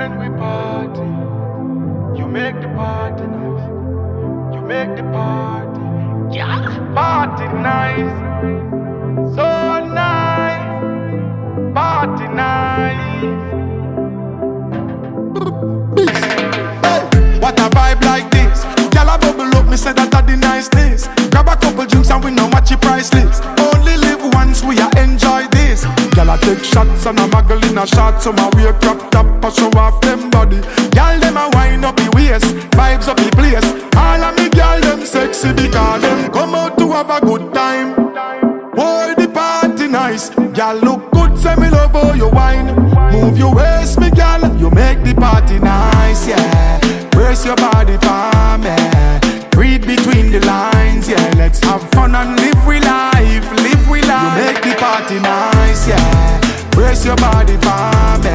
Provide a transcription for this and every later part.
when we party, you make the party nice. You make the party, yeah, party nice. So nice, party nice. Hey, what a vibe like this. Girl a bubble up, me say that a the niceness. Grab a couple drinks and we know what your price list. Only live once, we a enjoy this. Girl a take shots and a muggle in a shot. Some a wear crop top a show off them body. Girl them a wind up the waist, vibes up the place. All of me girl them sexy because them come out to have a good time. Boy the party nice. Girl look good, say me love how you wine. Move your waist me girl, you make the party nice, yeah. Brace your body for me. Read between the lines, yeah. Let's have fun and live with life, live with life. You make the party nice, yeah. Brace your body for me.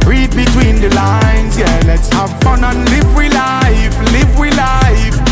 Read between the lines, yeah. Let's have fun and live with life, live with life.